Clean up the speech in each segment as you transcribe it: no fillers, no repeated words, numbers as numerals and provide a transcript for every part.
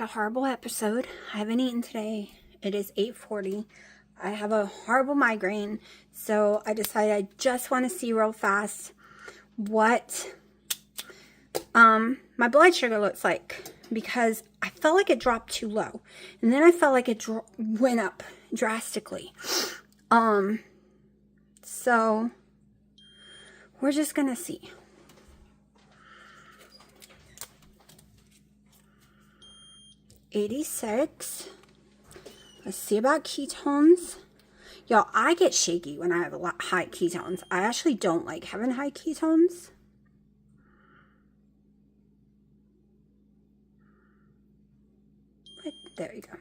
had a horrible episode. I haven't eaten today. It is 8:40. I have a horrible migraine, so I decided I just want to see real fast what my blood sugar looks like, because I felt like it dropped too low, and then I felt like it went up drastically. So we're just gonna see. $86. Let's see about ketones. Y'all, I get shaky when I have a lot high ketones. I actually don't like having high ketones. But there you go.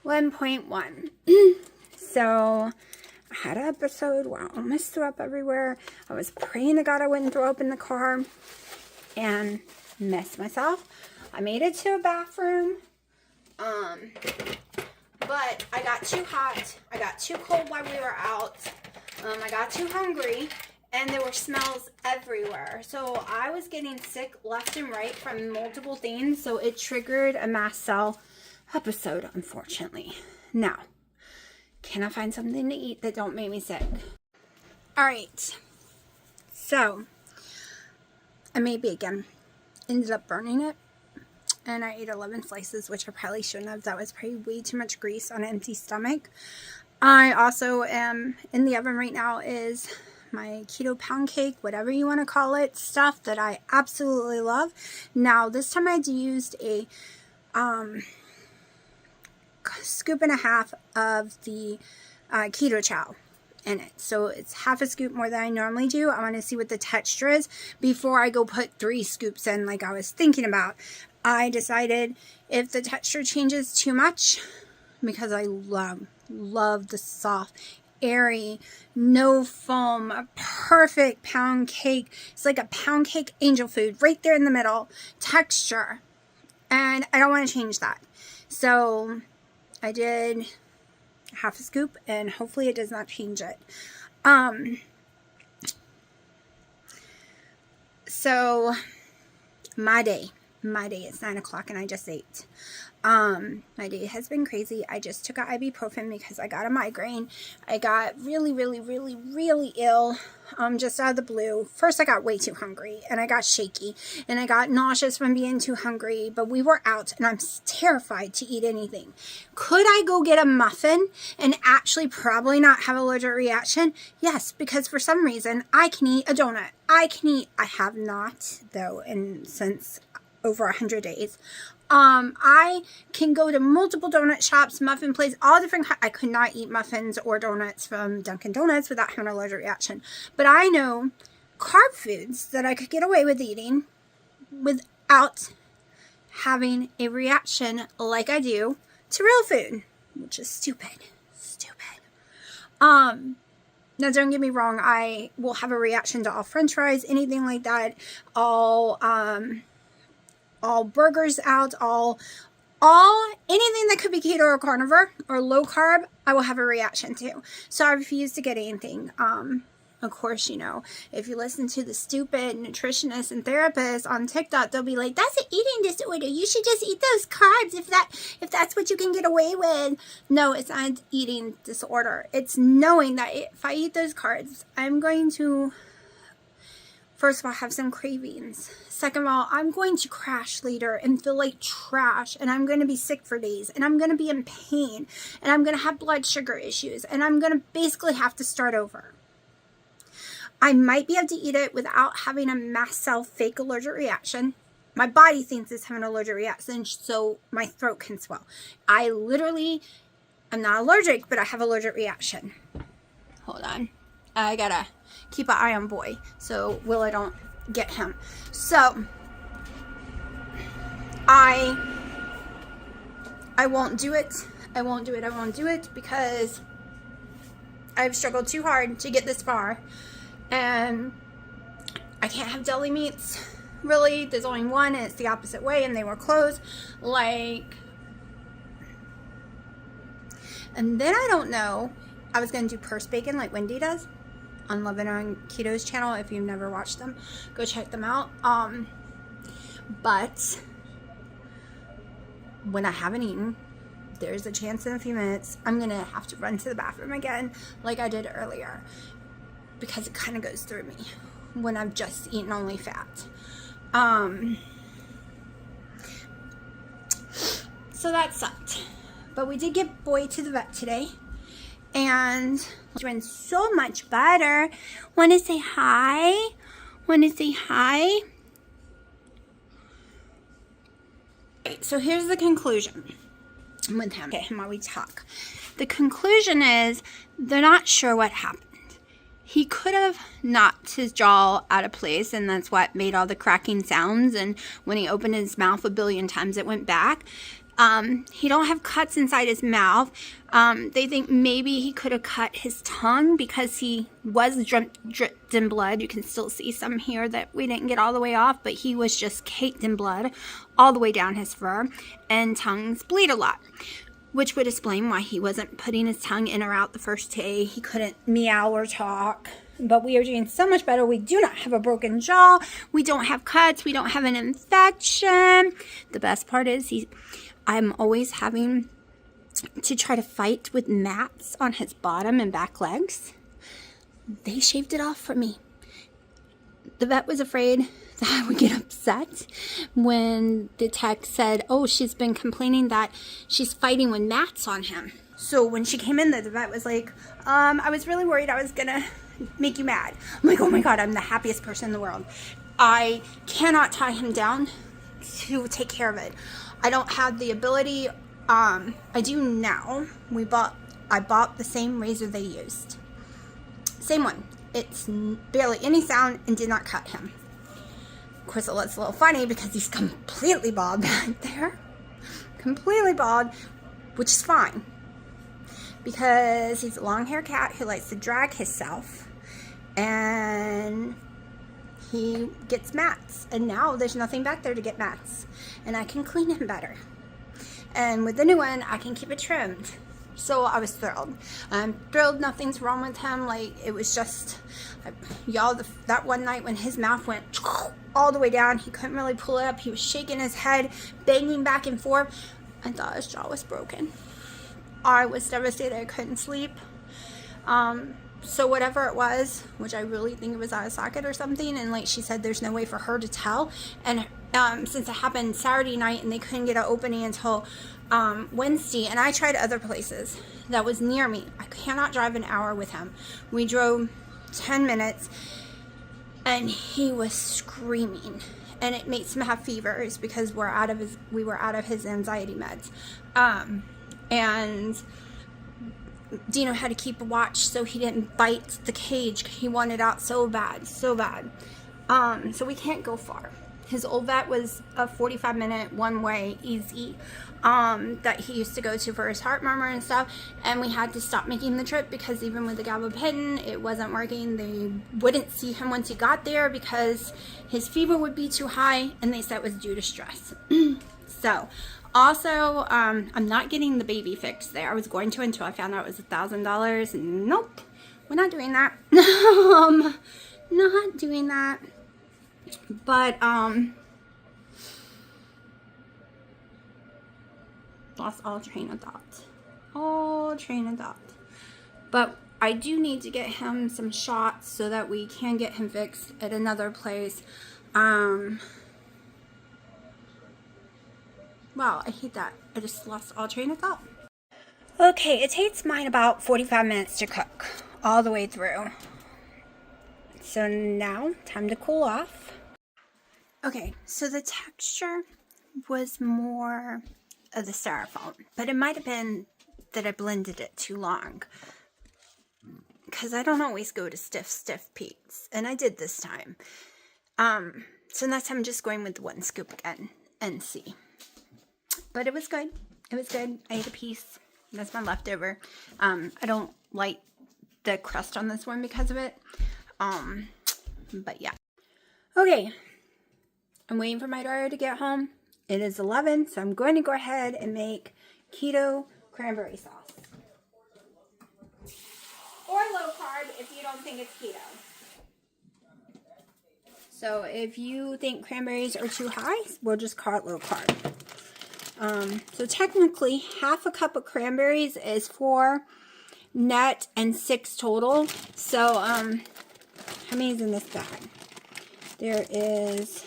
$1.1. So I had an episode where I almost threw up everywhere. I was praying to God I wouldn't throw up in the car and messed myself. I made it to a bathroom, but I got too hot. I got too cold while we were out. I got too hungry, and there were smells everywhere. So I was getting sick left and right from multiple things, so it triggered a mast cell episode, unfortunately. Now, can I find something to eat that don't make me sick? Alright, so I made bacon, ended up burning it, and I ate 11 slices, which I probably shouldn't have. That was probably way too much grease on an empty stomach. I also am in the oven right now is my keto pound cake, whatever you want to call it, stuff that I absolutely love. Now, this time I used a scoop and a half of the keto chow in it, so it's half a scoop more than I normally do. I want to see what the texture is before I go put 3 scoops in like I was thinking about. I decided if the texture changes too much, because I love the soft, airy, no foam, perfect pound cake. It's like a pound cake angel food right there in the middle texture, and I don't want to change that. So I did half a scoop, and hopefully it does not change it. So my day, it's 9 o'clock and I just ate. My day has been crazy. I just took an ibuprofen because I got a migraine. I got really ill, just out of the blue. First, I got way too hungry, and I got shaky, and I got nauseous from being too hungry, but we were out, and I'm terrified to eat anything. Could I go get a muffin and actually probably not have an allergic reaction? Yes, because for some reason, I can eat a donut. I have not, though, and since over 100 days. I can go to multiple donut shops, muffin places, all different kinds. I could not eat muffins or donuts from Dunkin' Donuts without having an allergic reaction. But I know carb foods that I could get away with eating without having a reaction like I do to real food, which is stupid. Now, don't get me wrong. I will have a reaction to all French fries, anything like that, all burgers out, all anything that could be keto or carnivore or low carb, I will have a reaction to. So I refuse to get anything. Of course, you know, if you listen to the stupid nutritionists and therapists on TikTok, they'll be like, that's an eating disorder. You should just eat those carbs if that's what you can get away with. No, it's not an eating disorder. It's knowing that if I eat those carbs, I'm going to, first of all, have some cravings. Second of all, I'm going to crash later and feel like trash, and I'm going to be sick for days, and I'm going to be in pain, and I'm going to have blood sugar issues, and I'm going to basically have to start over. I might be able to eat it without having a mast cell fake allergic reaction. My body thinks it's having an allergic reaction, so my throat can swell. I'm not allergic, but I have allergic reaction. Hold on. I gotta keep an eye on boy, so I don't get him. So I won't do it. I won't do it because I've struggled too hard to get this far, and I can't have deli meats. Really, there's only one, and it's the opposite way, and they were closed. Like, And then I don't know, I was going to do purse bacon like Wendy does on Living on Keto's channel. If you've never watched them, go check them out. But when I haven't eaten, there's a chance in a few minutes I'm going to have to run to the bathroom again like I did earlier, because it kind of goes through me when I've just eaten only fat. So that sucked. But we did get Boy to the vet today, and he's doing so much better. Want to say hi? Want to say hi? Okay, so here's the conclusion with him. Get him while we talk. The conclusion is they're not sure what happened. He could have knocked his jaw out of place, and that's what made all the cracking sounds, and when he opened his mouth a billion times it went back. He don't have cuts inside his mouth. They think maybe he could have cut his tongue because he was dripped in blood. You can still see some here that we didn't get all the way off, but he was just caked in blood all the way down his fur, and tongues bleed a lot, which would explain why he wasn't putting his tongue in or out the first day. He couldn't meow or talk. But we are doing so much better. We do not have a broken jaw. We don't have cuts. We don't have an infection. The best part is I'm always having to try to fight with mats on his bottom and back legs. They shaved it off for me. The vet was afraid that I would get upset when the tech said, oh, she's been complaining that she's fighting with mats on him. So when she came in there, the vet was like, I was really worried I was going to make you mad. I'm like, oh my God, I'm the happiest person in the world. I cannot tie him down to take care of it. I don't have the ability. I do now. I bought the same razor they used. Same one. It's barely any sound and did not cut him. Of course, it looks a little funny because he's completely bald back there. Completely bald, which is fine. Because he's a long-haired cat who likes to drag himself. And he gets mats. And now there's nothing back there to get mats. And I can clean him better. And with the new one, I can keep it trimmed. So I was thrilled. I'm thrilled nothing's wrong with him. Like, it was just, y'all, that one night when his mouth went all the way down, he couldn't really pull it up. He was shaking his head, banging back and forth. I thought his jaw was broken. I was devastated. I couldn't sleep. So whatever it was, which I really think it was out of socket or something, and like she said, there's no way for her to tell. And since it happened Saturday night and they couldn't get an opening until Wednesday, and I tried other places that was near me. I cannot drive an hour with him. We drove 10 minutes and he was screaming, and it makes him have fevers because we were out of his anxiety meds. And Dino had to keep a watch so he didn't bite the cage. He wanted out so bad, so bad. So we can't go far. His old vet was a 45-minute one-way easy that he used to go to for his heart murmur and stuff, and we had to stop making the trip because even with the gabapentin, it wasn't working. They wouldn't see him once he got there because his fever would be too high, and they said it was due to stress. So also, I'm not getting the baby fix there. I was going to until I found out it was $1,000. Nope, we're not doing that. Not doing that. But lost all train of thought. But I do need to get him some shots so that we can get him fixed at another place. Wow, I hate that. I just lost all train of thought. Okay, it takes mine about 45 minutes to cook all the way through. So now, time to cool off. Okay, so the texture was more of the styrofoam, but it might have been that I blended it too long, because I don't always go to stiff peaks, and I did this time. So that's I'm just going with the 1 scoop again and see. But it was good. It was good. I ate a piece. That's my leftover. I don't like the crust on this one because of it. But yeah. Okay. I'm waiting for my daughter to get home. It is 11, so I'm going to go ahead and make keto cranberry sauce. low carb if you don't think it's keto. So if you think cranberries are too high, we'll just call it low carb. So technically, half a cup of cranberries is 4 net and 6 total. So how many is in this bag? There is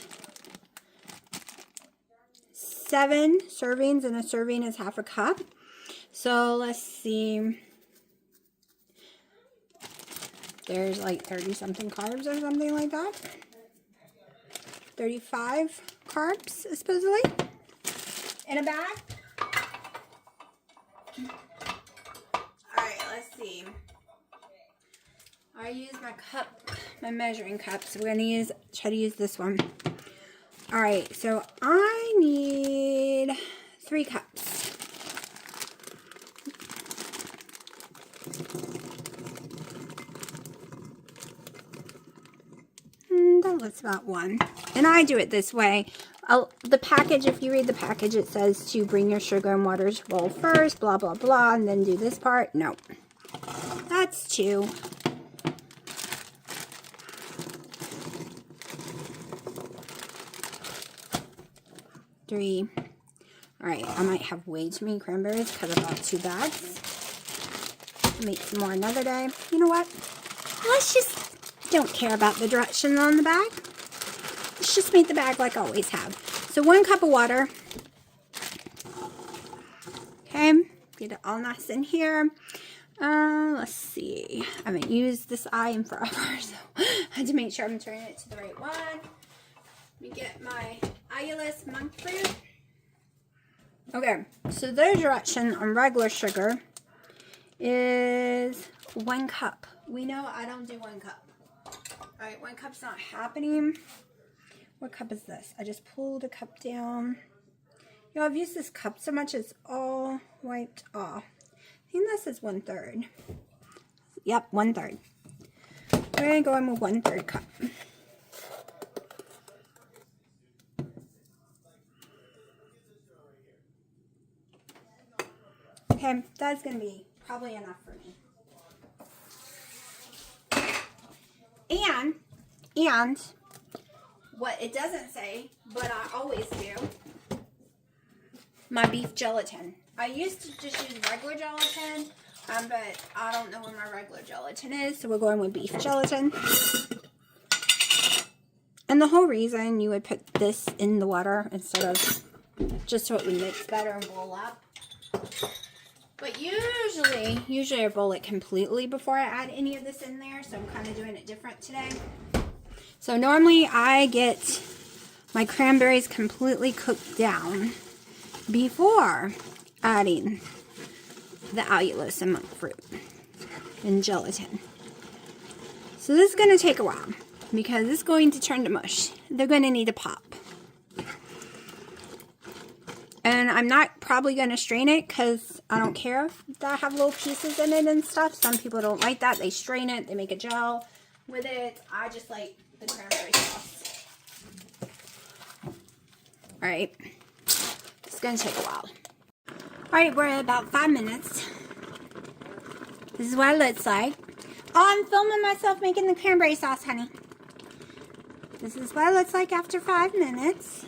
7 servings, and a serving is half a cup. So let's see. There's like 30 something carbs or something like that. 35 carbs, supposedly, in a bag. Alright, let's see. I use my cup, my measuring cup, so we're going to try to use this one. Alright, so I need 3 cups. That looks about 1. And I do it this way. The package, if you read the package, it says to bring your sugar and water to bowl first, blah, blah, blah, and then do this part. No. That's 2. Three. Alright, I might have way too many cranberries because I bought 2 bags. Make some more another day. You know what? Let's just don't care about the directions on the bag. Let's just make the bag like I always have. So 1 cup of water. Okay, get it all nice in here. Let's see. I haven't used this eye in forever, so I had to make sure I'm turning it to the right one. Let me get my eyeless monk fruit. Okay, so the direction on regular sugar is 1 cup. We know I don't do 1 cup. Alright, 1 cup's not happening. What cup is this? I just pulled a cup down. You know, I've used this cup so much it's all wiped off. I think this is 1/3. Yep, 1/3. We're going to go in with 1/3 cup. Okay, that's going to be probably enough for me. And what it doesn't say, but I always do, my beef gelatin. I used to just use regular gelatin, but I don't know where my regular gelatin is, so we're going with beef gelatin. And the whole reason you would put this in the water instead of just so it would mix better and boil up. But usually I boil it completely before I add any of this in there, so I'm kind of doing it different today. So normally I get my cranberries completely cooked down before adding the allulose and monk fruit and gelatin. So this is going to take a while because it's going to turn to mush. They're going to need to pop. And I'm not probably going to strain it because I don't care if I have little pieces in it and stuff. Some people don't like that. They strain it. They make a gel with it. I just like the cranberry sauce. Alright. It's going to take a while. Alright, we're at about 5 minutes. This is what it looks like. Oh, I'm filming myself making the cranberry sauce, honey. This is what it looks like after 5 minutes.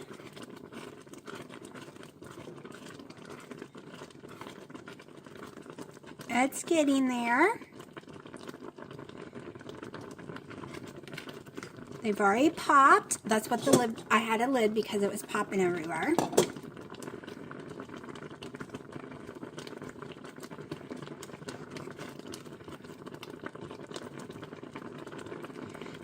It's getting there. They've already popped. That's what the lid, I had a lid because it was popping everywhere.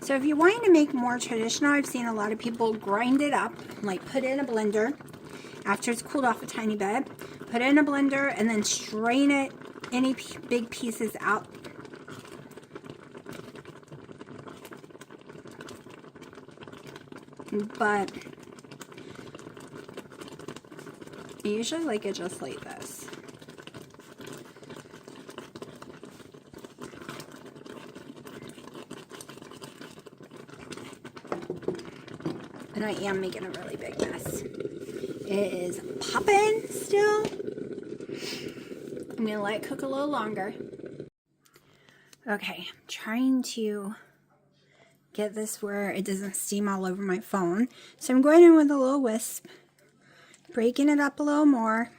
So if you're wanting to make more traditional, I've seen a lot of people grind it up, like put it in a blender after it's cooled off a tiny bit. Put it in a blender and then strain it, any big pieces out. But I usually like it just like this. And I am making a really big mess. It is popping still. I'm going to let it cook a little longer. Okay, I'm trying to get this where it doesn't steam all over my phone. So I'm going in with a little wisp, breaking it up a little more.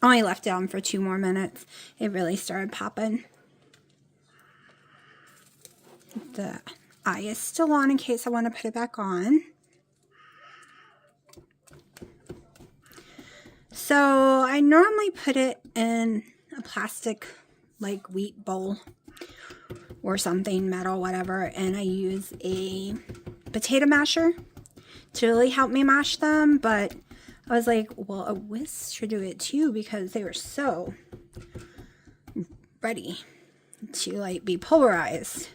Only left it on for 2 more minutes. It really started popping. The eye is still on in case I want to put it back on. So I normally put it in a plastic like wheat bowl or something, metal, whatever, and I use a potato masher to really help me mash them, but I was like, well, a whisk should do it too because they were so ready to like be pulverized.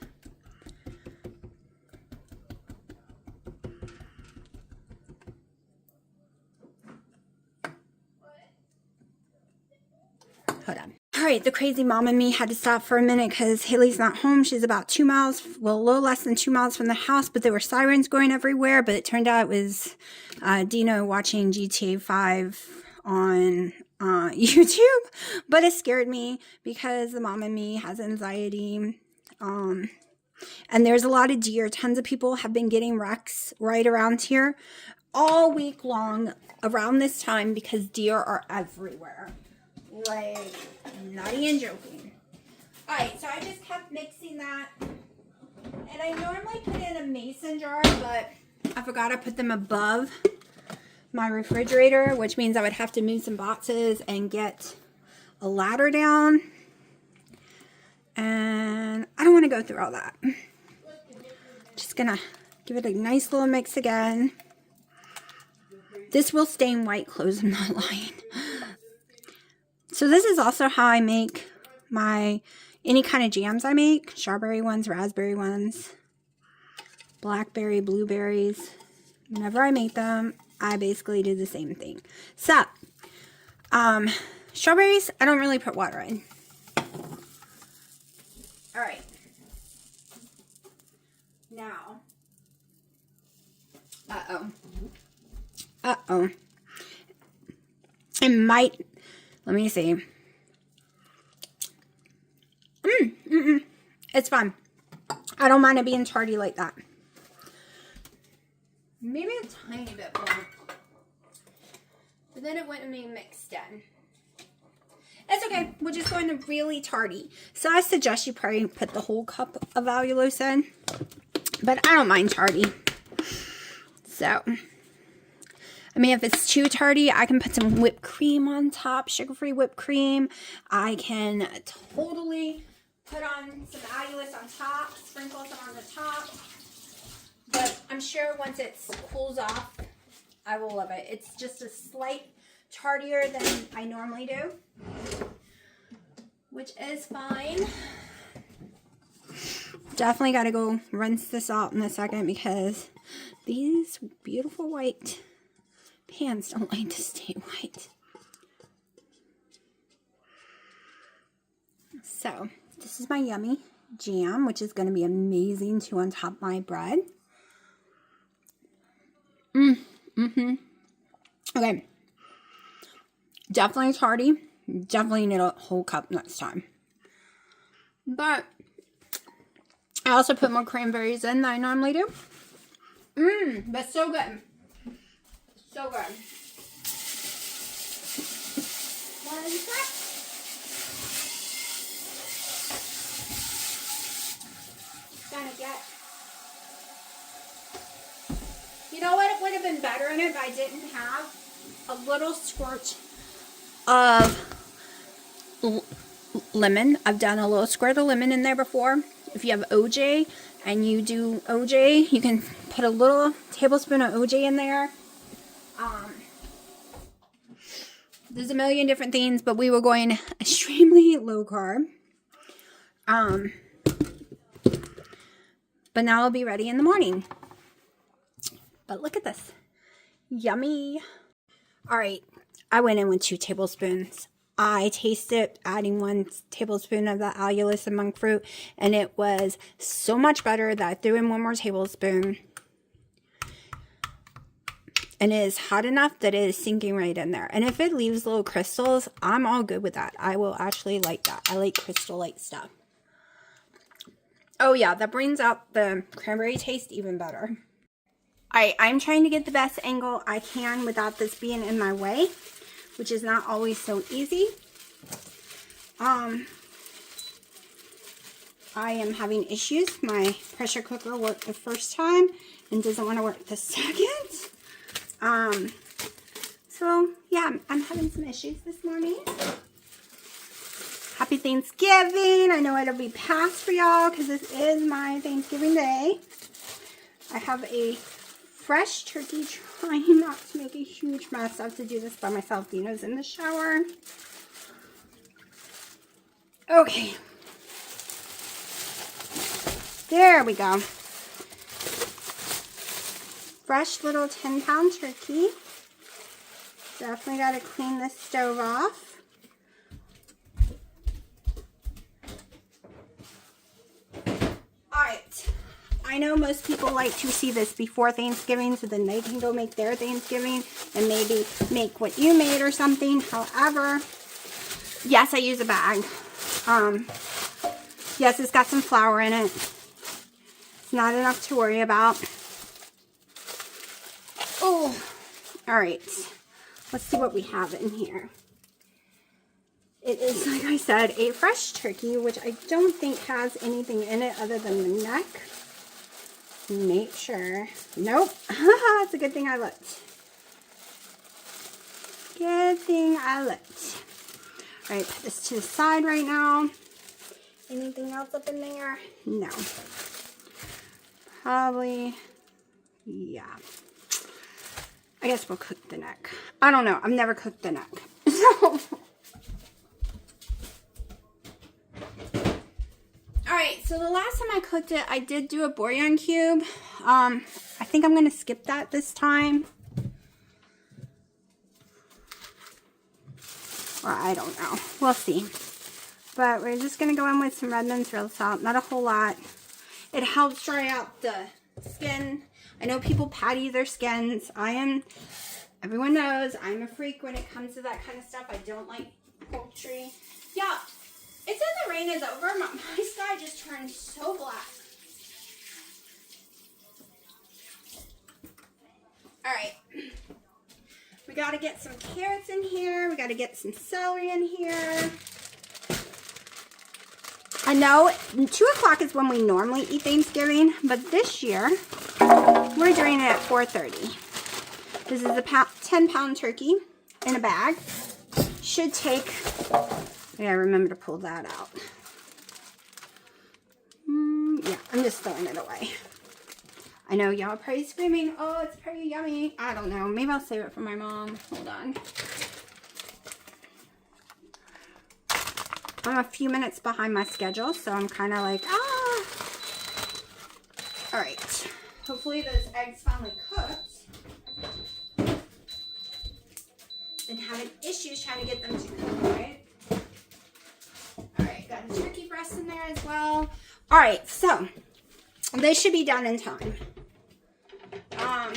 Hold on. All right, the crazy mom and me had to stop for a minute because Haley's not home. She's about 2 miles, well, a little less than 2 miles from the house, but there were sirens going everywhere. But it turned out it was Dino watching GTA 5 on YouTube. But it scared me because the mom and me has anxiety. And there's a lot of deer. Tons of people have been getting wrecks right around here all week long around this time because deer are everywhere. Like, not even joking. Alright, so I just kept mixing that. And I normally put it in a mason jar, but I forgot I put them above my refrigerator, which means I would have to move some boxes and get a ladder down. And I don't want to go through all that. Just gonna give it a nice little mix again. This will stain white clothes, I'm not lying. So this is also how I make my, any kind of jams I make. Strawberry ones, raspberry ones, blackberry, blueberries. Whenever I make them, I basically do the same thing. So, strawberries, I don't really put water in. Alright. Now. Uh-oh. It might... Let me see. It's fun. I don't mind it being tardy like that. Maybe a tiny bit more. But then it wouldn't be mixed in. It's okay. We're just going to really tardy. So I suggest you probably put the whole cup of allulose in. But I don't mind tardy. So... I mean, if it's too tardy, I can put some whipped cream on top, sugar-free whipped cream. I can totally put on some allulose on top, sprinkle some on the top. But I'm sure once it cools off, I will love it. It's just a slight tardier than I normally do, which is fine. Definitely got to go rinse this out in a second because these beautiful white pans don't like to stay white. So, this is my yummy jam, which is going to be amazing too on top of my bread. Okay. Definitely tardy. Definitely need a whole cup next time. But I also put more cranberries in than I normally do. But so good. So good. One sec. Gonna get. You know what? It would have been better in it if I didn't have a little squirt of lemon. I've done a little squirt of lemon in there before. If you have OJ and you do OJ, you can put a little tablespoon of OJ in there. There's a million different things, but we were going extremely low carb. But now it'll be ready in the morning. But look at this. Yummy. All right. I went in with 2 tablespoons. I tasted adding 1 tablespoon of the allulose and monk fruit, and it was so much better that I threw in 1 more tablespoon. And it is hot enough that it is sinking right in there. And if it leaves little crystals, I'm all good with that. I will actually like that. I like crystal-like stuff. Oh yeah, that brings out the cranberry taste even better. I'm trying to get the best angle I can without this being in my way, which is not always so easy. I am having issues. My pressure cooker worked the first time and doesn't want to work the second. So yeah, I'm having some issues this morning. Happy Thanksgiving. I know it'll be past for y'all because this is my Thanksgiving day. I have a fresh turkey, trying not to make a huge mess. I have to do this by myself. Dino's in the shower. Okay. There we go. Fresh little 10-pound turkey. Definitely got to clean this stove off. Alright. I know most people like to see this before Thanksgiving so then they can go make their Thanksgiving and maybe make what you made or something. However, yes, I use a bag. Yes, it's got some flour in it. It's not enough to worry about. Oh, all right. Let's see what we have in here. It is, like I said, a fresh turkey, which I don't think has anything in it other than the neck. Make sure. Nope. It's a good thing I looked. Good thing I looked. All right, put this to the side right now. Anything else up in there? No. Probably, yeah. I guess we'll cook the neck. I don't know. I've never cooked the neck. So. Alright, so the last time I cooked it, I did do a bouillon cube. I think I'm going to skip that this time. Or I don't know. We'll see. But we're just going to go in with some Redmond's real salt. Not a whole lot. It helps dry out the skin. I know people patty their skins. Everyone knows, I'm a freak when it comes to that kind of stuff. I don't like poultry. Yeah, it says the rain is over. My sky just turned so black. Alright. We got to get some carrots in here. We got to get some celery in here. I know 2 o'clock is when we normally eat Thanksgiving, but this year we're doing it at 4:30. This is a 10-pound turkey in a bag. Should take, I gotta remember to pull that out. Yeah, I'm just throwing it away. I know y'all are probably screaming, oh, it's pretty yummy. I don't know. Maybe I'll save it for my mom. Hold on. I'm a few minutes behind my schedule, so I'm kind of like, ah. All right. Hopefully those eggs finally cooked. Been having issues trying to get them to cook, right? All right, got the turkey breast in there as well. All right, so they should be done in time. I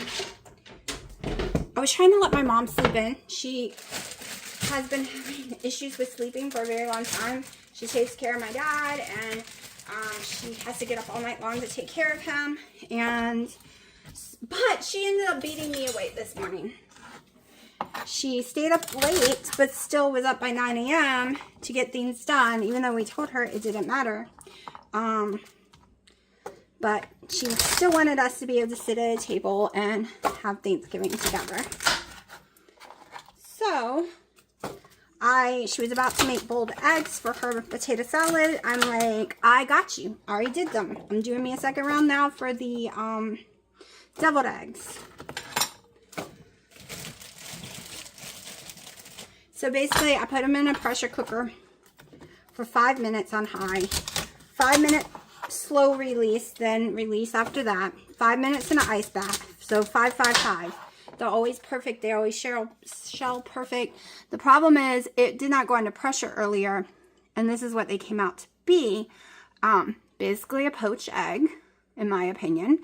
was trying to let my mom sleep in. She has been having issues with sleeping for a very long time. She takes care of my dad, and she has to get up all night long to take care of him. But she ended up beating me awake this morning. She stayed up late, but still was up by 9 a.m. to get things done, even though we told her it didn't matter. But she still wanted us to be able to sit at a table and have Thanksgiving together. So, she was about to make boiled eggs for her potato salad. I'm like, I got you. I already did them. I'm doing me a second round now for the deviled eggs. So basically, I put them in a pressure cooker for 5 minutes on high. 5 minute slow release, then release after that. 5 minutes in an ice bath. So 5, 5, 5. They're always perfect. They always shell perfect. The problem is it did not go under pressure earlier, and this is what they came out to be. Basically a poached egg, in my opinion.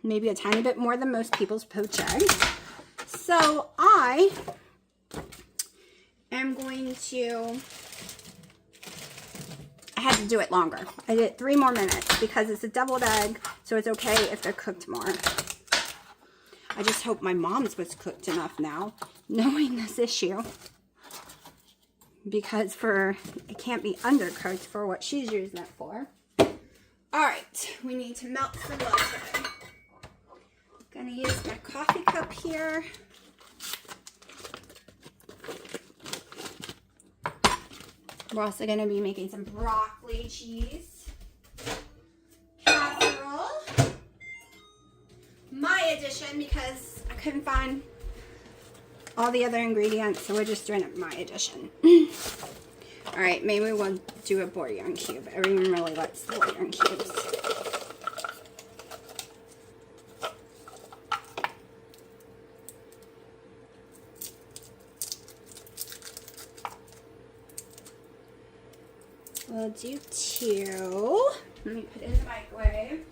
Maybe a tiny bit more than most people's poached eggs. So I am going to had to do it longer. I did 3 more minutes because it's a deviled egg, so it's okay if they're cooked more. I just hope my mom's was cooked enough now, knowing this issue. Because it can't be undercooked for what she's using it for. Alright, we need to melt some latte. I'm gonna use my coffee cup here. We're also gonna be making some broccoli cheese casserole. My addition, because I couldn't find all the other ingredients, so we're just doing it my addition. Alright, maybe we'll do a bouillon cube. Everyone really likes the bouillon cubes. We'll do 2. Let me put it in the microwave.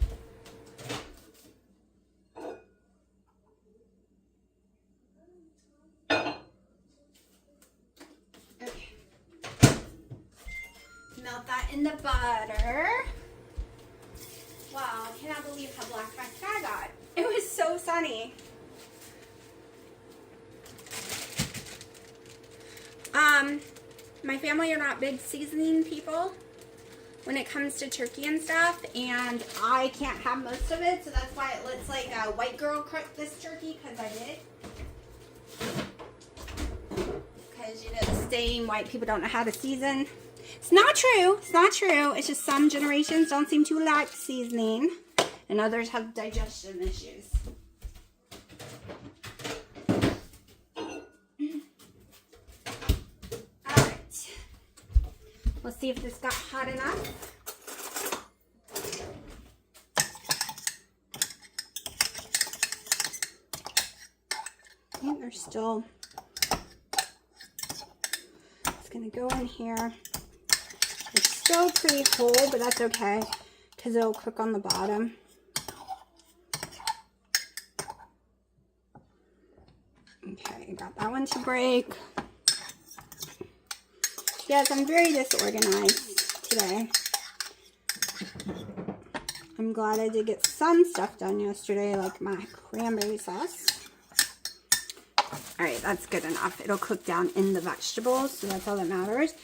Melt that in the butter. Wow, I cannot believe how black my sky got. It was so sunny. My family are not big seasoning people when it comes to turkey and stuff, and I can't have most of it, so that's why it looks like a white girl cooked this turkey, because I did. Because, you know, the saying, white people don't know how to season. It's not true. It's not true. It's just some generations don't seem to like seasoning, and others have digestion issues. Alright. Let's see if this got hot enough. I think they're still... It's going to go in here. It's still pretty whole, but that's okay because it'll cook on the bottom. Okay, got that one to break. Yes, I'm very disorganized today. I'm glad I did get some stuff done yesterday, like my cranberry sauce. Alright, that's good enough. It'll cook down in the vegetables, so that's all that matters.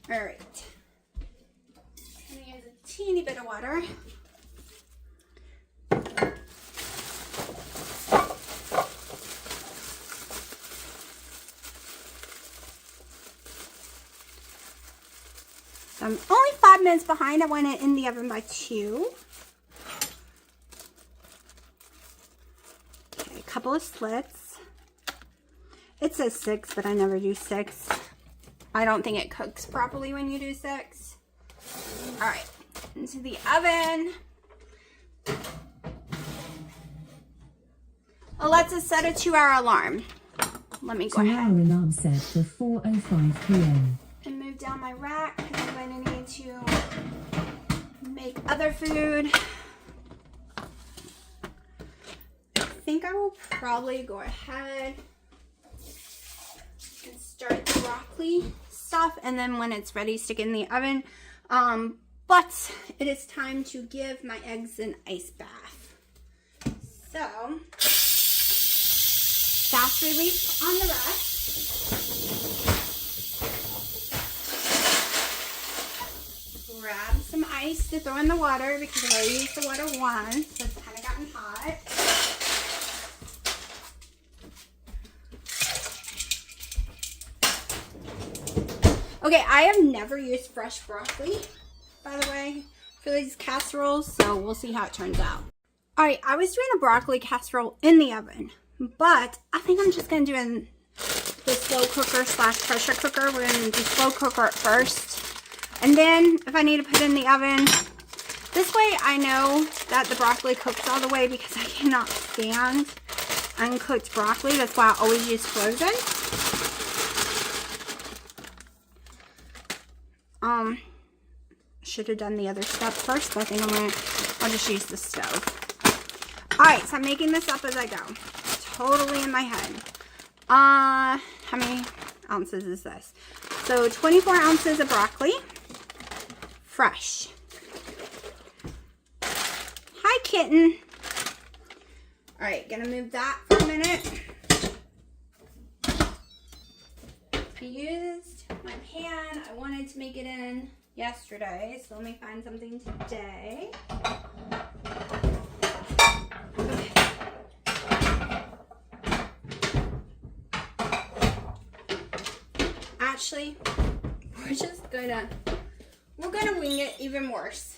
Alright. I'm going to use a teeny bit of water. So I'm only 5 minutes behind. I want it in the oven by 2. Okay, a couple of slits. It says 6, but I never do 6. I don't think it cooks properly when you do 6. Alright, into the oven. Alexa, set a 2-hour alarm. Let me go ahead. 2-hour alarm set for 4:05 p.m. And move down my rack because I'm going to need to make other food. I think I will probably go ahead and start the broccoli stuff, and then when it's ready, stick it in the oven. But it is time to give my eggs an ice bath. So, fast release on the rest. Grab some ice to throw in the water because I've already used the water once, so it's kind of gotten hot. Okay, I have never used fresh broccoli, by the way, for these casseroles, so we'll see how it turns out. Alright, I was doing a broccoli casserole in the oven, but I think I'm just going to do it in the slow cooker / pressure cooker. We're going to do slow cooker at first, and then if I need to put it in the oven, this way I know that the broccoli cooks all the way because I cannot stand uncooked broccoli. That's why I always use frozen. Should have done the other step first, but I think I'll just use the stove. Alright, so I'm making this up as I go. Totally in my head. How many ounces is this? So 24 ounces of broccoli, fresh. Hi, kitten. All right, gonna move that for a minute. I used my pan. I wanted to make it in yesterday, so let me find something today. Okay. Actually, we're gonna wing it even worse.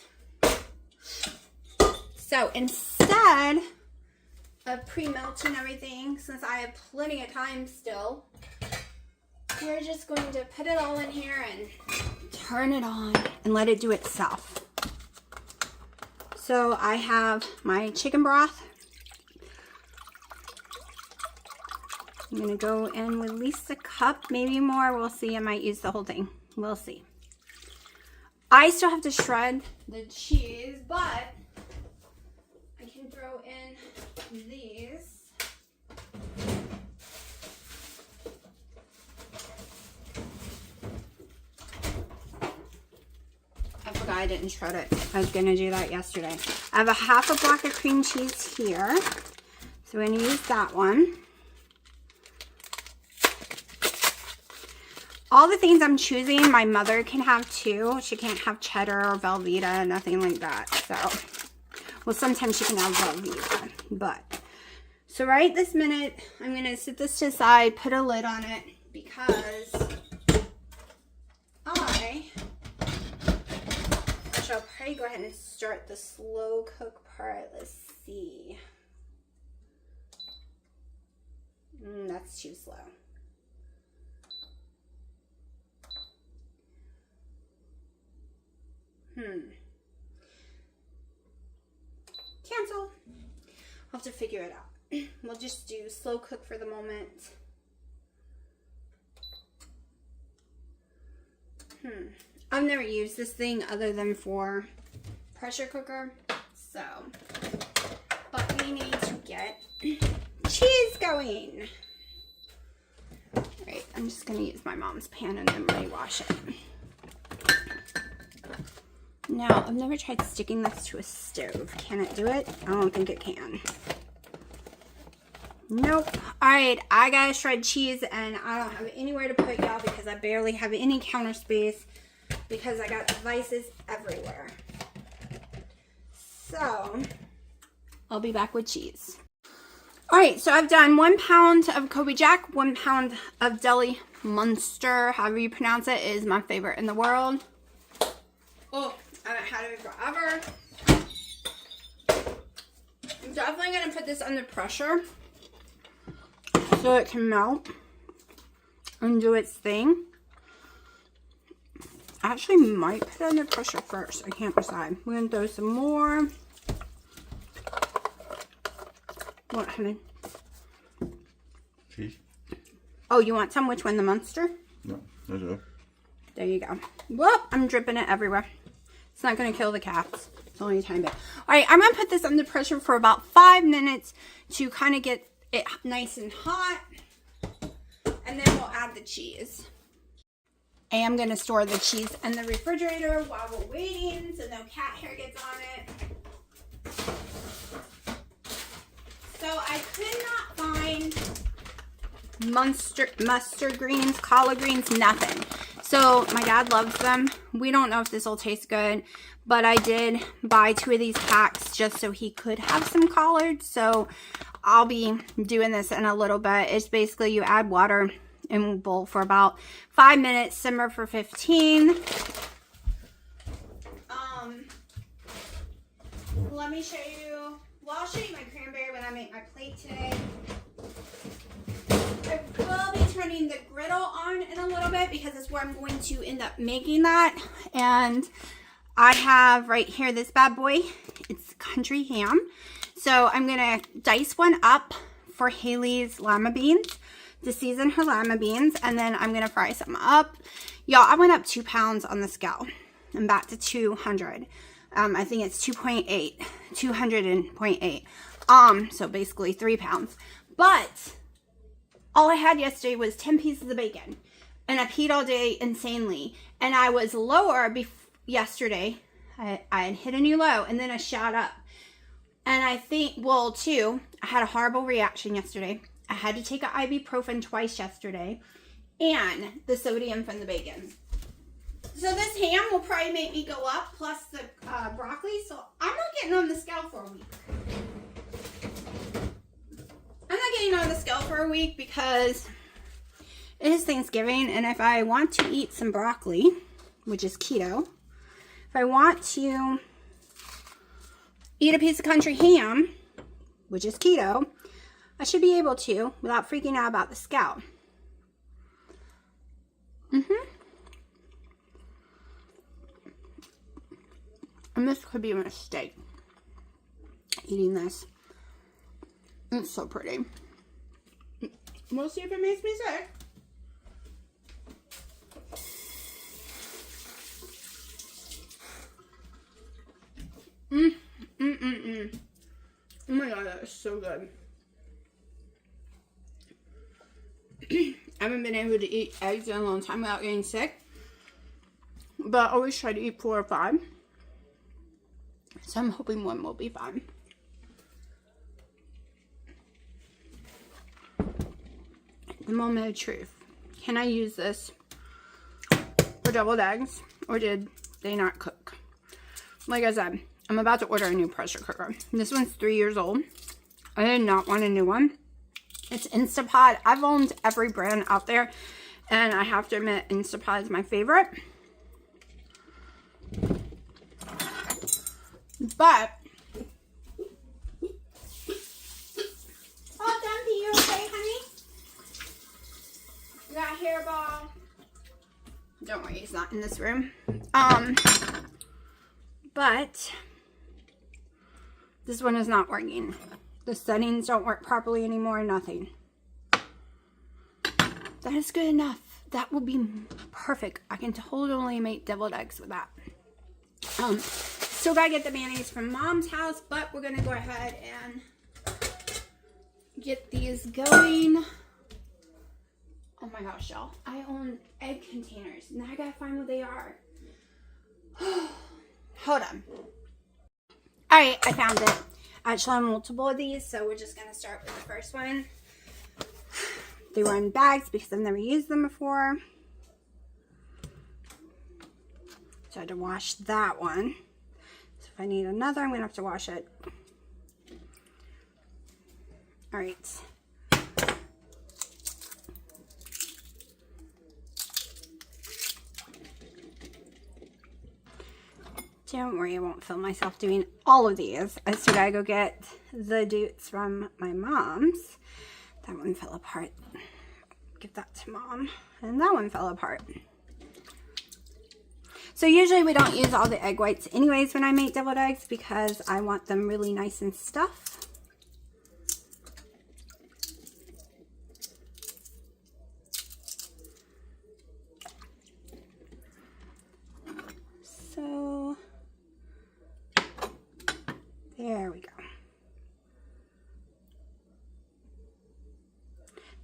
So instead of pre-melting everything, since I have plenty of time still, we're just going to put it all in here and turn it on and let it do itself. So I have my chicken broth. I'm gonna go in with at least a cup, maybe more. We'll see. I might use the whole thing. We'll see. I still have to shred the cheese, but I can throw in these. I forgot I didn't shred it. I was gonna do that yesterday. I have a half a block of cream cheese here. So we're gonna use that one. All the things I'm choosing, my mother can have too. She can't have cheddar or Velveeta, nothing like that. So, well, sometimes she can have Velveeta, but. So right this minute, I'm going to set this to the side, put a lid on it, because I shall probably go ahead and start the slow cook part. Let's see. That's too slow. Cancel. I'll have to figure it out. We'll just do slow cook for the moment. I've never used this thing other than for pressure cooker. So, but we need to get cheese going. All right, I'm just gonna use my mom's pan and then rewash it. Now, I've never tried sticking this to a stove. Can it do it? I don't think it can. Nope. Alright, I gotta shred cheese and I don't have anywhere to put y'all because I barely have any counter space because I got devices everywhere. So, I'll be back with cheese. Alright, so I've done 1 pound of Kobe Jack, 1 pound of Deli Munster, however you pronounce it, is my favorite in the world. Oh, I haven't had it forever. I'm definitely going to put this under pressure so it can melt and do its thing. I actually might put it under pressure first. I can't decide. We're going to throw some more. What, honey? Cheese. Oh, you want some? Which one? The Munster? No, that's it. There you go. Whoop, I'm dripping it everywhere. It's not going to kill the cats. It's only a tiny bit. Alright, I'm going to put this under pressure for about 5 minutes to kind of get it nice and hot. And then we'll add the cheese. And I'm going to store the cheese in the refrigerator while we're waiting so no cat hair gets on it. So I could not find mustard greens, collard greens, nothing. So my dad loves them. We don't know if this will taste good, but I did buy 2 of these packs just so he could have some collards. So I'll be doing this in a little bit. It's basically you add water in a bowl for about 5 minutes, simmer for 15. Let me show you. Well, I'll show you my cranberry when I make my plate today. I will be turning the griddle on in a little bit because that's where I'm going to end up making that. And I have right here this bad boy. It's country ham. So I'm going to dice one up for Haley's lima beans to season her lima beans. And then I'm going to fry some up. Y'all, I went up 2 pounds on the scale. I'm back to 200. I think it's 2.8. 200.8. So basically 3 pounds. But all I had yesterday was 10 pieces of bacon. And I've eaten all day insanely. And I was lower yesterday. I had hit a new low and then I shot up. And I think, well, too, I had a horrible reaction yesterday. I had to take an ibuprofen twice yesterday. And the sodium from the bacon. So this ham will probably make me go up, plus the broccoli. So I'm not getting on the scale for a week. I'm not getting on the scale for a week because it is Thanksgiving. And if I want to eat some broccoli, which is keto, if I want to eat a piece of country ham, which is keto, I should be able to without freaking out about the scale. And this could be a mistake, eating this. It's so pretty. We'll see if it makes me sick. Oh my god, that is so good. I haven't been able to eat eggs in a long time without getting sick. But I always try to eat 4 or 5. So I'm hoping one will be fine. The moment of truth. Can I use this for deviled eggs? Or did they not cook? Like I said, I'm about to order a new pressure cooker. This one's 3 years old. I did not want a new one. It's Instapot. I've owned every brand out there. And I have to admit, Instapot is my favorite. But, oh, Dumpy, you okay, honey? You got a hairball? Don't worry, he's not in this room. But this one is not working. The settings don't work properly anymore, nothing. That is good enough. That will be perfect. I can totally make deviled eggs with that. Still gotta get the mayonnaise from Mom's house, but we're gonna go ahead and get these going. Oh my gosh, y'all. I own egg containers. Now I gotta find what they are. Hold on. Alright, I found it. I actually have multiple of these, so we're just gonna start with the first one. They were in bags because I've never used them before. So I had to wash that one. So if I need another, I'm going to have to wash it. Alright. Don't worry, I won't film myself doing all of these. I still gotta go get the dutes from my mom's. That one fell apart. Give that to Mom. And that one fell apart. So usually we don't use all the egg whites anyways when I make deviled eggs because I want them really nice and stuffed. So there we go.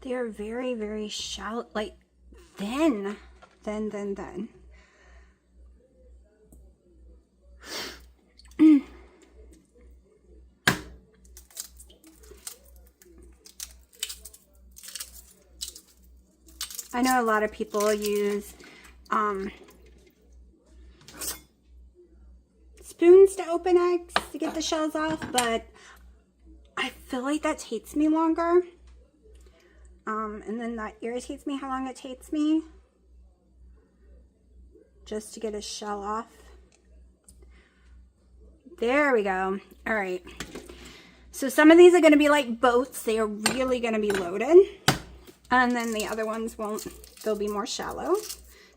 They are very, very shallow, like thin. I know a lot of people use spoons to open eggs to get the shells off, but I feel like that takes me longer. And then that irritates me how long it takes me just to get a shell off. There we go. All right. So some of these are going to be like boats. They are really going to be loaded. And then the other ones won't. They'll be more shallow.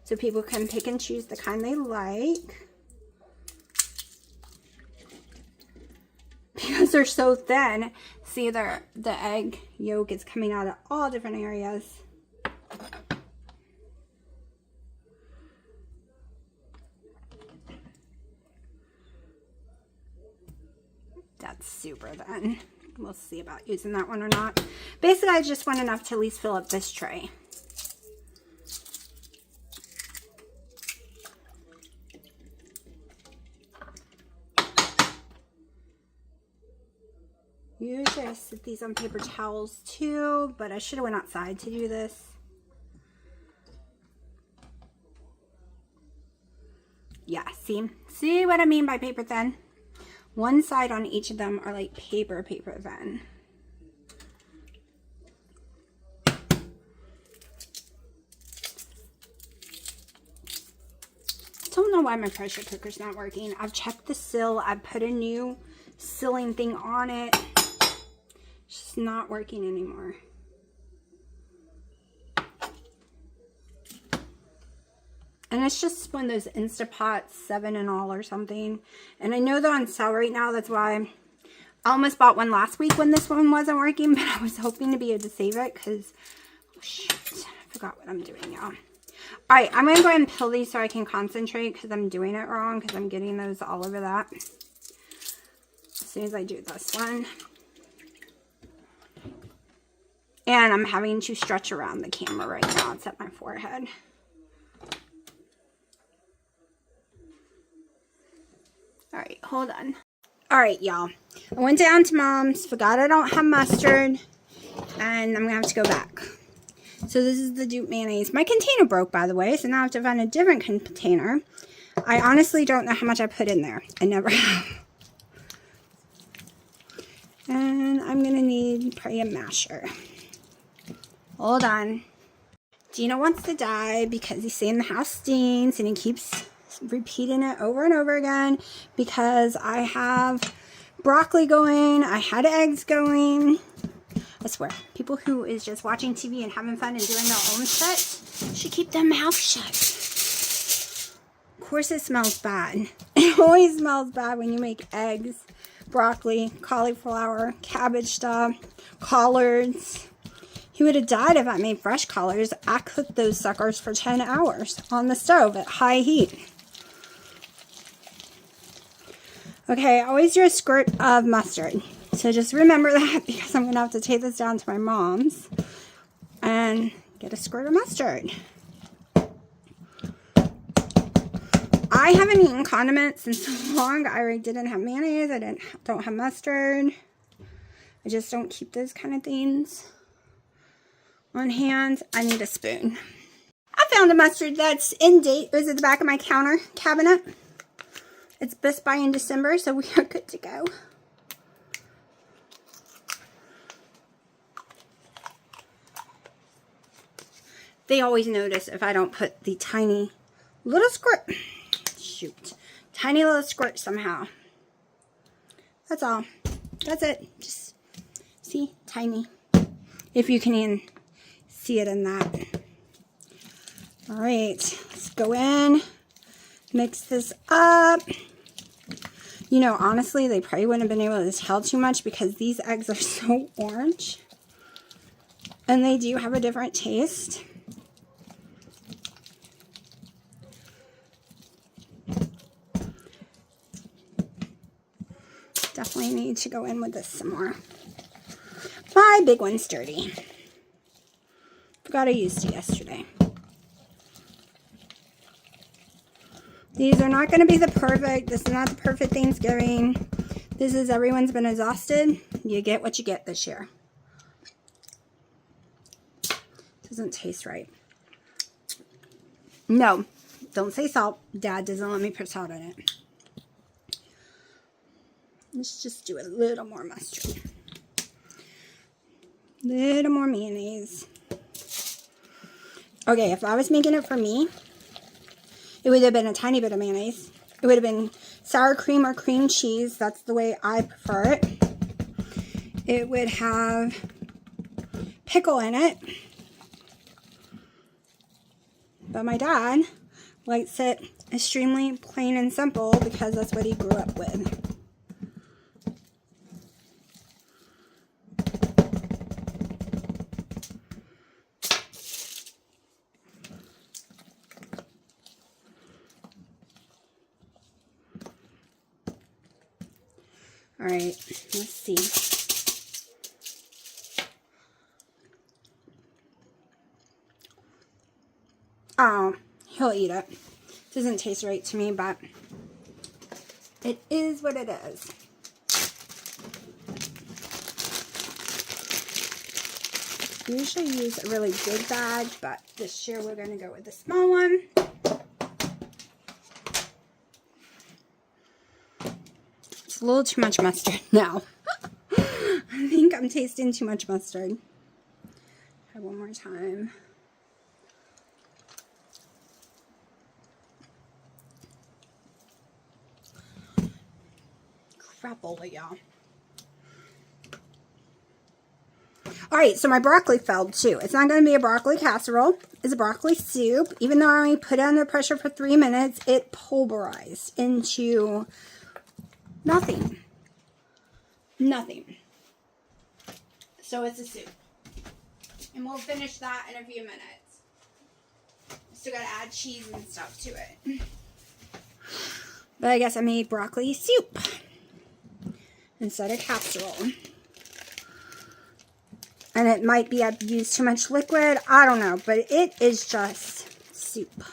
So people can pick and choose the kind they like. Because they're so thin. See, the egg yolk is coming out of all different areas. That's super thin. We'll see about using that one or not. Basically, I just want enough to at least fill up this tray. Usually I sit these on paper towels too, but I should have went outside to do this. Yeah, see what I mean by paper thin? One side on each of them are like paper thin. Don't know why my pressure cooker's not working. I've checked the sill. I've put a new sealing thing on it. It's just not working anymore. And it's just one of those Instapot 7 and all or something. And I know they're on sale right now. That's why I almost bought one last week when this one wasn't working. But I was hoping to be able to save it because, oh shit, I forgot what I'm doing now. Alright, I'm going to go ahead and peel these so I can concentrate because I'm doing it wrong because I'm getting those all over that. As soon as I do this one. And I'm having to stretch around the camera right now. It's at my forehead. Alright, hold on. Alright, y'all. I went down to Mom's, forgot I don't have mustard, and I'm going to have to go back. So this is the dupe mayonnaise. My container broke, by the way, so now I have to find a different container. I honestly don't know how much I put in there. I never have. And I'm going to need probably a masher. Hold on. Gino wants to die because he's saying the house stinks, and he keeps repeating it over and over again because I have broccoli going, I had eggs going. I swear, people who is just watching TV and having fun and doing their own shit should keep their mouth shut. Of course it smells bad. It always smells bad when you make eggs, broccoli, cauliflower, cabbage stuff, collards. He would have died if I made fresh collards. I cooked those suckers for 10 hours on the stove at high heat. Okay, I always do a squirt of mustard. So just remember that because I'm going to have to take this down to my mom's and get a squirt of mustard. I haven't eaten condiments in so long. I already didn't have mayonnaise. I don't have mustard. I just don't keep those kind of things on hand. I need a spoon. I found a mustard that's in date. It was at the back of my counter cabinet. It's Best Buy in December, so we are good to go. They always notice if I don't put the tiny little squirt. Shoot. Tiny little squirt somehow. That's all. That's it. Just see, tiny. If you can even see it in that. All right, let's go in. Mix this up. You know, honestly, they probably wouldn't have been able to tell too much because these eggs are so orange. And they do have a different taste. Definitely need to go in with this some more. My big one's dirty. Forgot I used it yesterday. These are not going to be the perfect. This is not the perfect Thanksgiving. This is everyone's been exhausted. You get what you get this year. Doesn't taste right. No, don't say salt. Dad doesn't let me put salt in it. Let's just do a little more mustard. Little more mayonnaise. Okay, if I was making it for me, it would have been a tiny bit of mayonnaise. It would have been sour cream or cream cheese. That's the way I prefer it. It would have pickle in it. But my dad likes it extremely plain and simple because that's what he grew up with. All right, let's see. Oh, he'll eat it. Doesn't taste right to me, but it is what it is. I usually use a really big bag, but this year we're going to go with the small one. It's a little too much mustard now. I think I'm tasting too much mustard. Try one more time. Crapola, y'all. Alright, so my broccoli failed too. It's not going to be a broccoli casserole. It's a broccoli soup. Even though I only put it under pressure for 3 minutes, it pulverized into nothing. Nothing. So it's a soup. And we'll finish that in a few minutes. Still got to add cheese and stuff to it. But I guess I made broccoli soup instead of casserole. And it might be I've used too much liquid. I don't know. But it is just soup.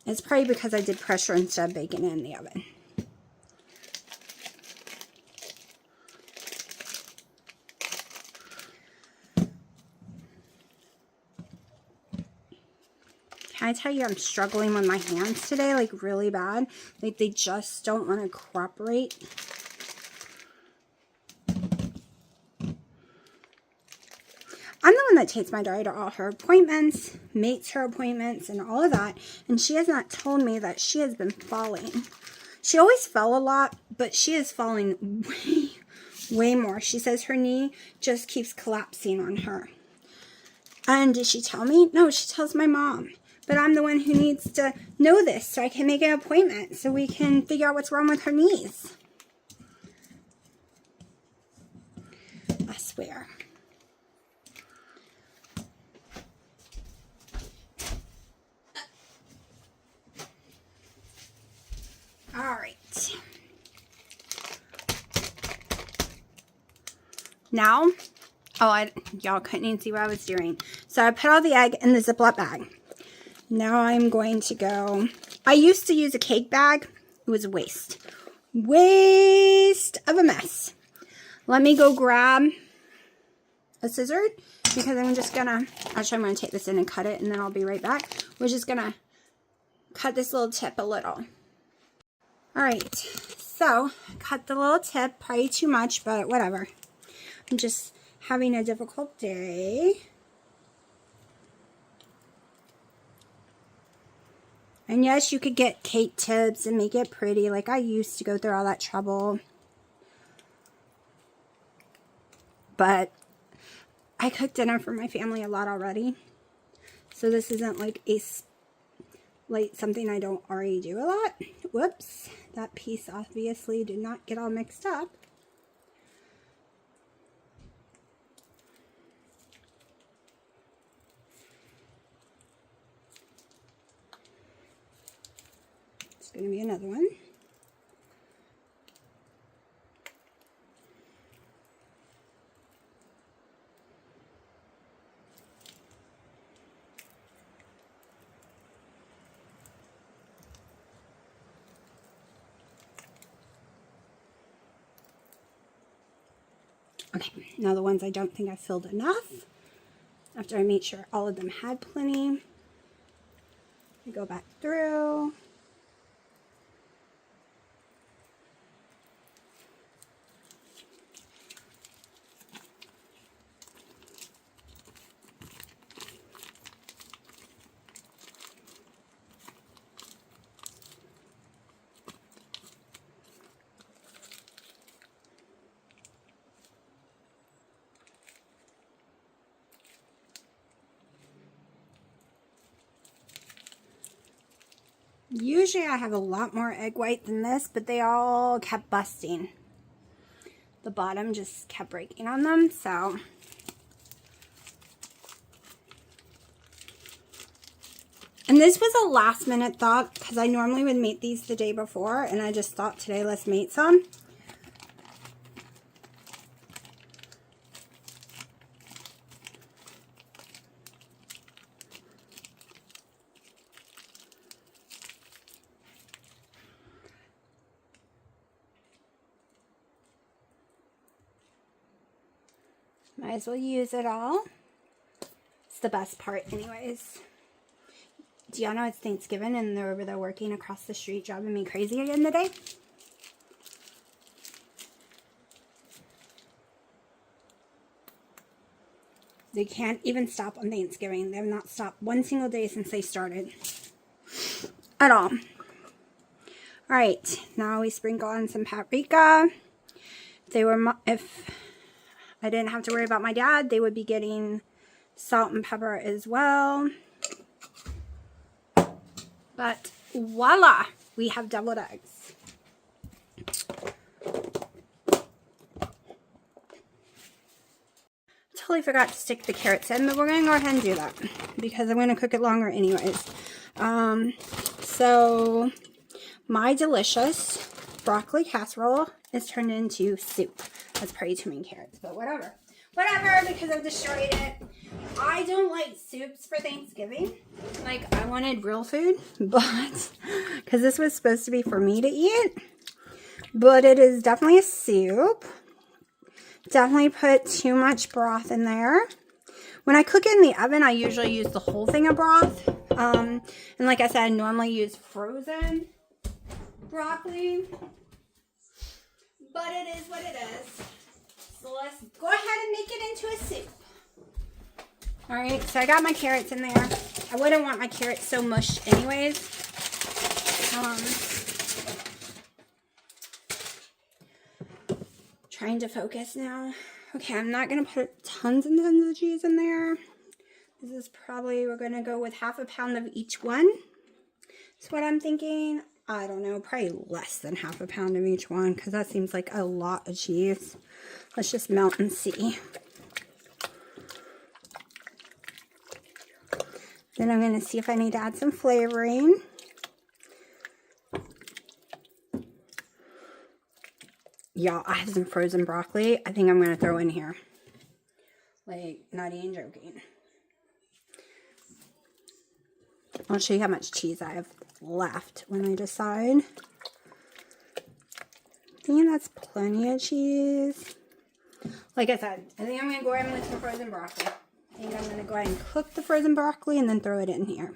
It's probably because I did pressure instead of baking it in the oven. Can I tell you I'm struggling with my hands today, like really bad? Like they just don't want to cooperate. I'm the one that takes my daughter to all her appointments, makes her appointments, and all of that. And she has not told me that she has been falling. She always fell a lot, but she is falling way more. She says her knee just keeps collapsing on her. And did she tell me? No, she tells my mom. But I'm the one who needs to know this so I can make an appointment so we can figure out what's wrong with her knees. I swear. All right. Now, y'all couldn't even see what I was doing. So I put all the egg in the Ziploc bag. Now I'm going to go. I used to use a cake bag. It was a waste. Waste of a mess. Let me go grab a scissor because I'm just gonna, actually I'm gonna take this in and cut it and then I'll be right back. We're just gonna cut this little tip a little. Alright, so cut the little tip, probably too much, but whatever. I'm just having a difficult day. And yes, you could get cake tips and make it pretty. Like I used to go through all that trouble. But I cook dinner for my family a lot already. So this isn't like something I don't already do a lot. Whoops. That piece obviously did not get all mixed up. It's going to be another one. Okay, now the ones I don't think I filled enough. After I made sure all of them had plenty, I go back through. Usually I have a lot more egg white than this, but they all kept busting. The bottom just kept breaking on them, so. And this was a last minute thought, because I normally would make these the day before, and I just thought today let's make some. Might as well use it all. It's the best part anyways. Do y'all know it's Thanksgiving and they're over there working across the street driving me crazy again today? They can't even stop on Thanksgiving. They have not stopped one single day since they started. At all. Alright, now we sprinkle on some paprika. If I didn't have to worry about my dad, they would be getting salt and pepper as well. But voila, we have deviled eggs. Totally forgot to stick the carrots in, but we're going to go ahead and do that because I'm going to cook it longer anyways. So my delicious broccoli casserole is turned into soup. That's probably too many carrots, but whatever. Whatever, because I've destroyed it. I don't like soups for Thanksgiving. Like, I wanted real food, but because this was supposed to be for me to eat. But it is definitely a soup. Definitely put too much broth in there. When I cook it in the oven, I usually use the whole thing of broth. And like I said, I normally use frozen broccoli. But it is what it is. So let's go ahead and make it into a soup. Alright, so I got my carrots in there. I wouldn't want my carrots so mushed anyways. Trying to focus now. Okay, I'm not going to put tons and tons of cheese in there. This is probably, we're going to go with half a pound of each one. That's what I'm thinking. I don't know, probably less than half a pound of each one because that seems like a lot of cheese. Let's just melt and see. Then I'm going to see if I need to add some flavoring. Y'all, I have some frozen broccoli. I think I'm going to throw in here. Like, not even joking. I'll show you how much cheese I have left when I decide. I think that's plenty of cheese. Like I said, I think I'm going to go ahead with the frozen broccoli. I think I'm going to go ahead and cook the frozen broccoli and then throw it in here.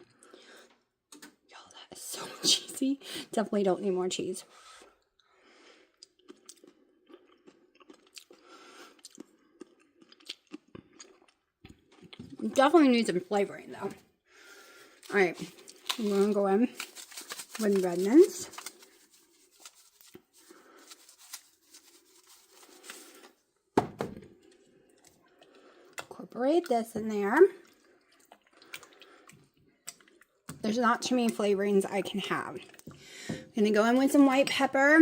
Y'all, that is so cheesy. Definitely don't need more cheese. Definitely need some flavoring though. Alright, I'm going to go in with red mince. Incorporate this in there. There's not too many flavorings I can have. I'm going to go in with some white pepper.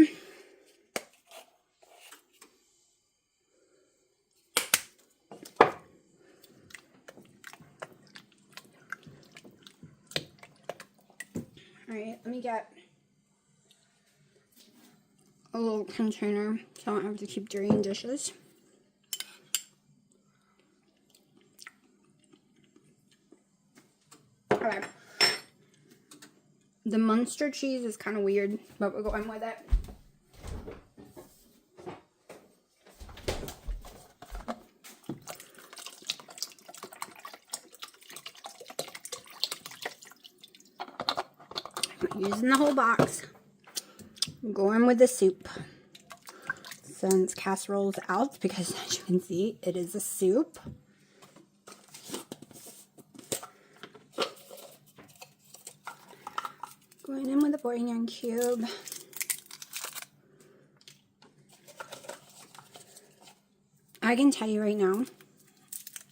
Alright, let me get a little container so I don't have to keep dirtying dishes. Okay. The Munster cheese is kind of weird, but we're going with it. Using the whole box. I'm going with the soup. Since casserole's out, because as you can see, it is a soup. Going in with a bouillon cube. I can tell you right now,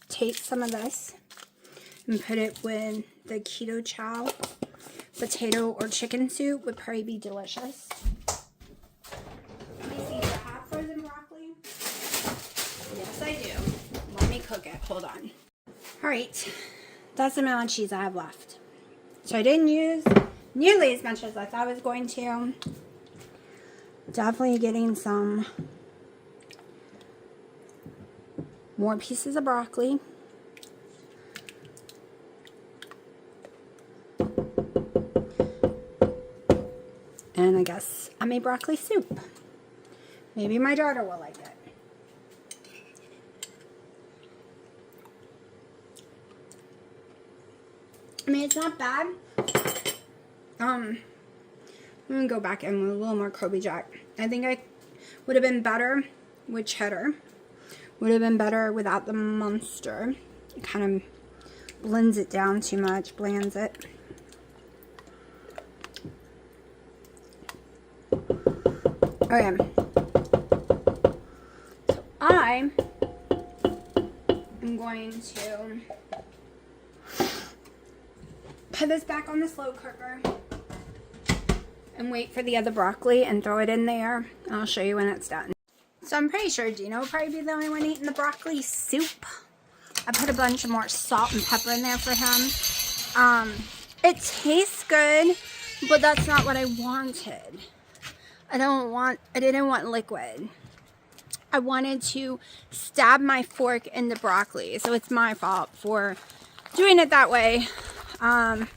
take some of this and put it with the keto chow. Potato or chicken soup would probably be delicious. Let me see, do I have frozen broccoli? Yes, I do. Let me cook it. Hold on. Alright, that's the amount of cheese I have left. So I didn't use nearly as much as I thought I was going to. Definitely getting some more pieces of broccoli. And I guess I made broccoli soup. Maybe my daughter will like it. mean, it's not bad. I'm gonna go back in with a little more Kobe Jack. I think I would have been better with cheddar. Would have been better without the Munster. It kind of blends it down too much, blands it. Okay. So I am going to put this back on the slow cooker and wait for the other broccoli and throw it in there. I'll show you when it's done. So I'm pretty sure Dino will probably be the only one eating the broccoli soup. I put a bunch of more salt and pepper in there for him. It tastes good, but that's not what I wanted. I didn't want liquid. I wanted to stab my fork in the broccoli, so it's my fault for doing it that way. And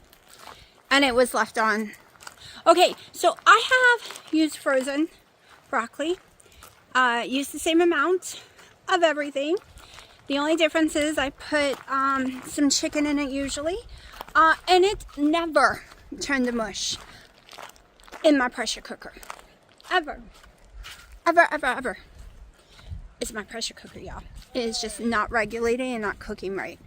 it was left on. Okay, so I have used frozen broccoli. Used the same amount of everything. The only difference is I put some chicken in it usually, and it never turned to mush in my pressure cooker. Ever. It's my pressure cooker, y'all. It is just not regulating and not cooking right.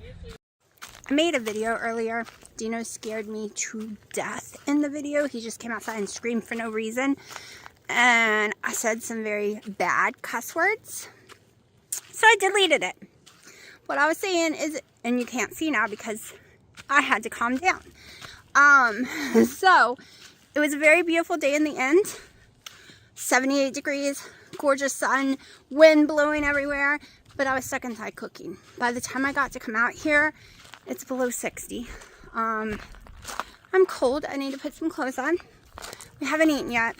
I made a video earlier. Dino scared me to death in the video. He just came outside and screamed for no reason. And I said some very bad cuss words. So I deleted it. What I was saying is, and you can't see now because I had to calm down. So it was a very beautiful day in the end. 78 degrees, gorgeous sun, wind blowing everywhere, but I was stuck inside cooking. By the time I got to come out here, it's below 60. I'm cold. I need to put some clothes on. We haven't eaten yet.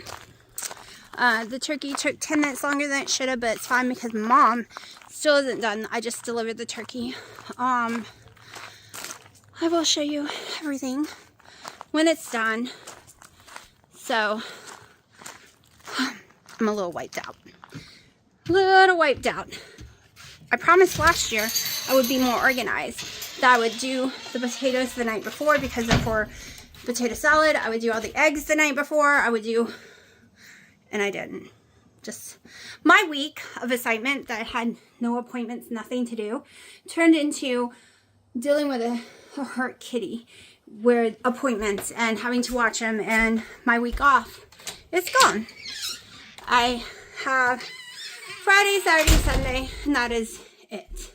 The turkey took 10 minutes longer than it should have, but it's fine because Mom still isn't done. I just delivered the turkey. I will show you everything when it's done. So I'm a little wiped out. I promised last year I would be more organized. That I would do the potatoes the night before because they're for potato salad. I would do all the eggs the night before. And I didn't. Just my week of assignment that I had no appointments, nothing to do, turned into dealing with a hurt kitty with appointments and having to watch him, and my week off is gone. I have Friday, Saturday, Sunday, and that is it.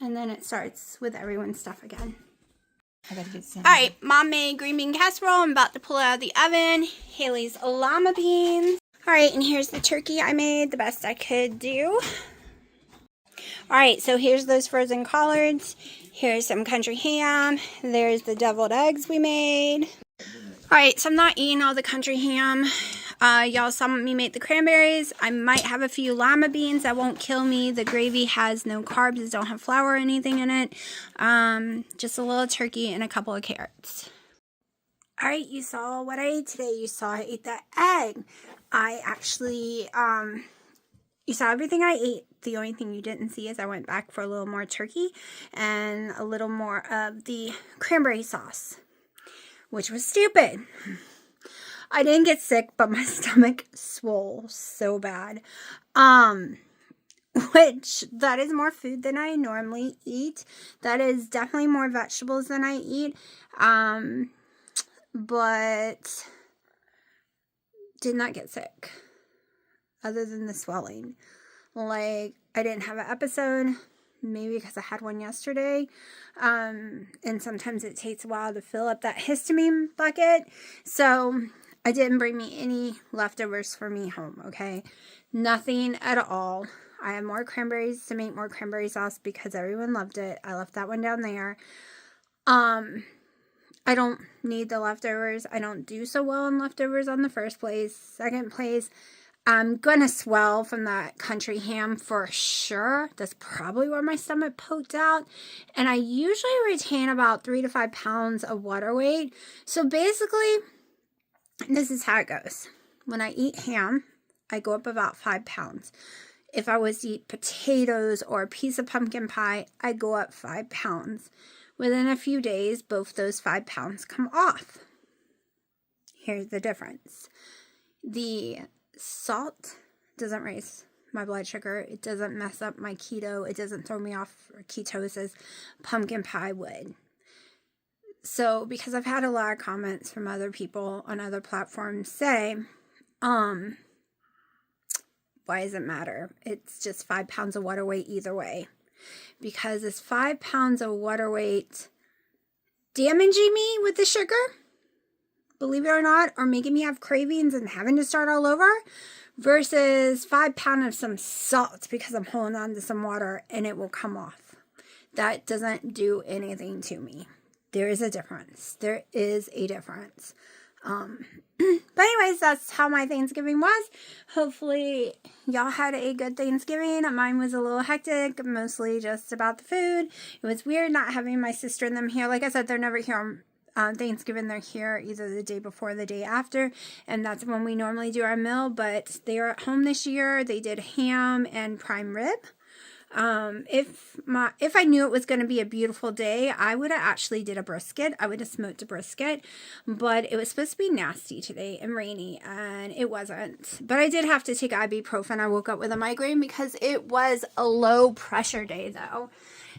And then it starts with everyone's stuff again. I gotta get some. Alright, Mom made green bean casserole. I'm about to pull it out of the oven. Haley's llama beans. Alright, and here's the turkey I made the best I could do. Alright, so here's those frozen collards. Here's some country ham. There's the deviled eggs we made. Alright, so I'm not eating all the country ham. Y'all saw me make the cranberries. I might have a few llama beans. That won't kill me. The gravy has no carbs. It don't have flour or anything in it. Just a little turkey and a couple of carrots. Alright, you saw what I ate today. You saw I ate that egg. I actually, you saw everything I ate. The only thing you didn't see is I went back for a little more turkey and a little more of the cranberry sauce, which was stupid. I didn't get sick, but my stomach swole so bad. Which, that is more food than I normally eat. That is definitely more vegetables than I eat. But did not get sick. Other than the swelling. Like, I didn't have an episode. Maybe because I had one yesterday. And sometimes it takes a while to fill up that histamine bucket. So I didn't bring me any leftovers for me home, okay? Nothing at all. I have more cranberries to make more cranberry sauce because everyone loved it. I left that one down there. I don't need the leftovers. I don't do so well on leftovers on the first place. Second place, I'm gonna swell from that country ham for sure. That's probably where my stomach poked out. And I usually retain about 3 to 5 pounds of water weight. So basically, this is how it goes. When I eat ham, I go up about 5 pounds. If I was to eat potatoes or a piece of pumpkin pie, I go up 5 pounds. Within a few days, both those 5 pounds come off. Here's the difference. The salt doesn't raise my blood sugar. It doesn't mess up my keto. It doesn't throw me off for ketosis. Pumpkin pie would. So, because I've had a lot of comments from other people on other platforms say, why does it matter? It's just 5 pounds of water weight either way. Because is 5 pounds of water weight damaging me with the sugar? Believe it or not, or making me have cravings and having to start all over? Versus 5 pounds of some salt because I'm holding on to some water and it will come off. That doesn't do anything to me. There is a difference. There is a difference. But anyways, that's how my Thanksgiving was. Hopefully y'all had a good Thanksgiving. Mine was a little hectic, mostly just about the food. It was weird not having my sister and them here. Like I said, they're never here on Thanksgiving. They're here either the day before or the day after, and that's when we normally do our meal. But they are at home this year. They did ham and prime rib. If I knew it was going to be a beautiful day, I would have actually did a brisket. I would have smoked a brisket, but it was supposed to be nasty today and rainy, and it wasn't. But I did have to take ibuprofen. I woke up with a migraine because it was a low pressure day though.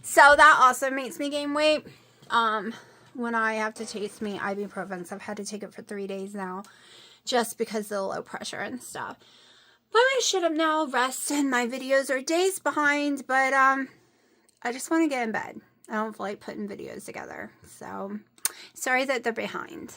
So that also makes me gain weight. When I have to take me ibuprofen, so I've had to take it for 3 days now, just because of the low pressure and stuff. But I'm going to shut up now, rest, and my videos are days behind, but I just want to get in bed. I don't feel like putting videos together, so sorry that they're behind.